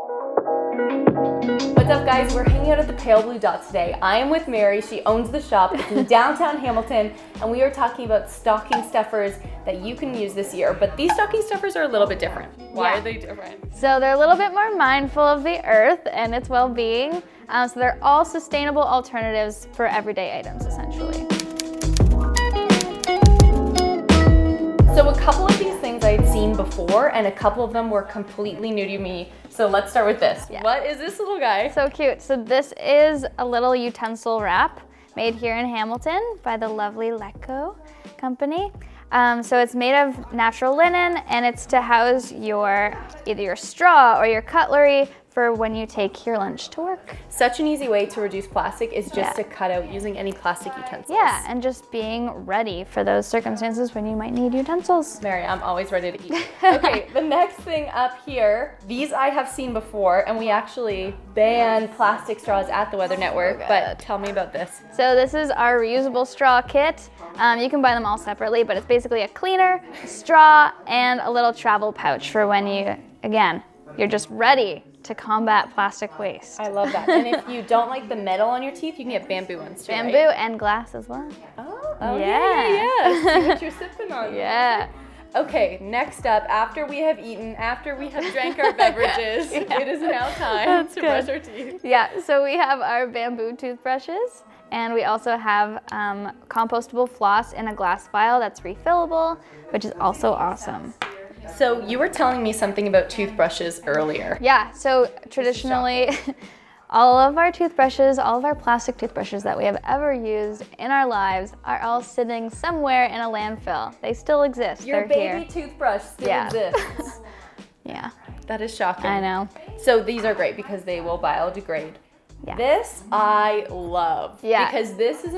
What's up, guys? We're hanging out at the Pale Blue Dot today. I am with Mary. She owns the shop. It's in downtown Hamilton, and we are talking about stocking stuffers that you can use this year. But these stocking stuffers are a little bit different. Why are they different? So they're a little bit more mindful of the earth and its well-being. So they're all sustainable alternatives for everyday items, essentially. So a couple of these things I had seen before, and a couple of them were completely new to me. So let's start with this. Yeah. What is this little guy? So cute. So this is a little utensil wrap made here in Hamilton by the lovely Leco company. So it's made of natural linen, and it's to house either your straw or your cutlery for when you take your lunch to work. Such an easy way to reduce plastic is just to cut out using any plastic utensils. Yeah, and just being ready for those circumstances when you might need utensils. Mary, I'm always ready to eat. Okay, the next thing up here, these I have seen before, and we actually banned plastic straws at the Weather Network, but tell me about this. So this is our reusable straw kit. You can buy them all separately, but it's basically a cleaner, a straw, and a little travel pouch for when you're just ready to combat plastic waste. I love that. And if you don't like the metal on your teeth, you can get bamboo ones too, Bamboo right? and glass as well. Oh yeah. See what you're sipping on. Yeah. Okay, next up, after we have eaten, after we have drank our beverages, it is now time to brush our teeth. Yeah, so we have our bamboo toothbrushes, and we also have compostable floss in a glass vial that's refillable, which is also awesome. So you were telling me something about toothbrushes earlier. Yeah, so traditionally, all of our toothbrushes, all of our plastic toothbrushes that we have ever used in our lives are all sitting somewhere in a landfill. They still exist. Your They're baby toothbrush still exists. Yeah. That is shocking. I know. So these are great because they will biodegrade. Yeah. This I love. Yeah. Because this is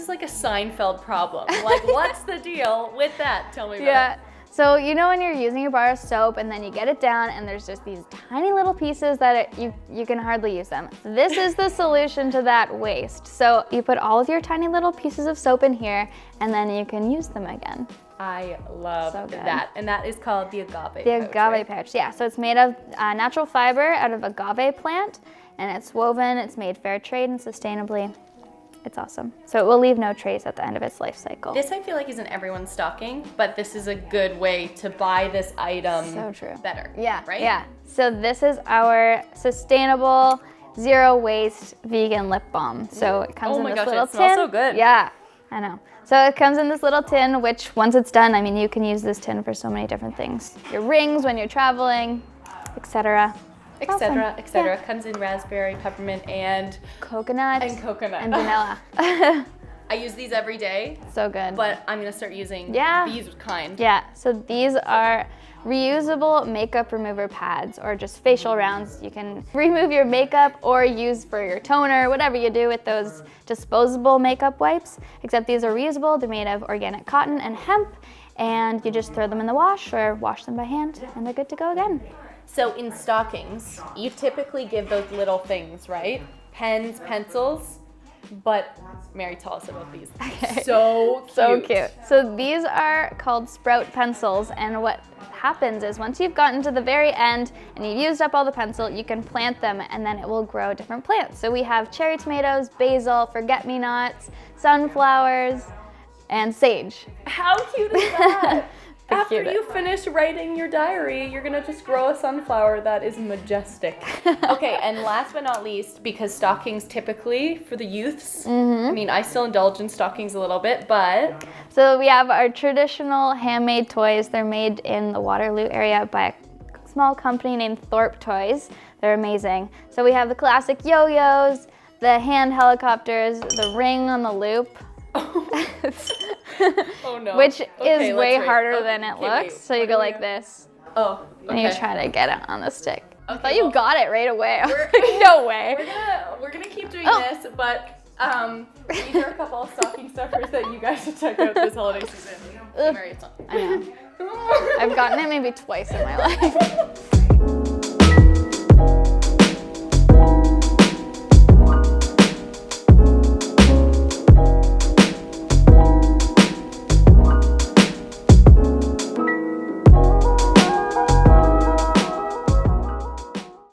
like a Seinfeld problem. Like, what's the deal with that? Tell me about it. So you know when you're using your bar of soap and then you get it down and there's just these tiny little pieces that you can hardly use them. This is the solution to that waste. So you put all of your tiny little pieces of soap in here and then you can use them again. I love that. And that is called the Agave Patch. The Agave Patch, yeah. So it's made of natural fiber out of agave plant, and it's woven, it's made fair trade and sustainably. It's awesome. So it will leave no trace at the end of its life cycle. This I feel like isn't everyone's stocking, but this is a good way to buy this item better. Yeah, right? Yeah. So this is our sustainable, zero waste vegan lip balm. So it comes in this little tin. It smells so good. Yeah, I know. So it comes in this little tin, which once it's done, I mean, you can use this tin for so many different things. Your rings when you're traveling, etc. Etc. etc. Comes in raspberry, peppermint, and coconut. And vanilla. I use these every day. So good. But I'm gonna start using these kind. Yeah, so these are reusable makeup remover pads or just facial rounds. You can remove your makeup or use for your toner, whatever you do with those disposable makeup wipes, except these are reusable. They're made of organic cotton and hemp, and you just throw them in the wash or wash them by hand and they're good to go again. So in stockings, you typically give those little things, right? Pens, pencils, but Mary, tell us about these. Okay. So cute. So cute. So these are called sprout pencils, and what happens is once you've gotten to the very end and you've used up all the pencil, you can plant them and then it will grow different plants. So we have cherry tomatoes, basil, forget-me-nots, sunflowers, and sage. How cute is that? After you finish writing your diary, you're gonna just grow a sunflower that is majestic. Okay, and last but not least, because stockings typically for the youths, I mean, I still indulge in stockings a little bit, but... So we have our traditional handmade toys. They're made in the Waterloo area by a small company named Thorpe Toys. They're amazing. So we have the classic yo-yos, the hand helicopters, the ring on the loop. Oh no. Which is way harder than it looks. So you go like this. Oh, okay. And you try to get it on the stick. Okay, I thought you got it right away. No way. We're gonna keep doing this, but these are a couple of stocking stuffers that you guys should check out this holiday season. Mary, it's on. I know. I've gotten it maybe twice in my life.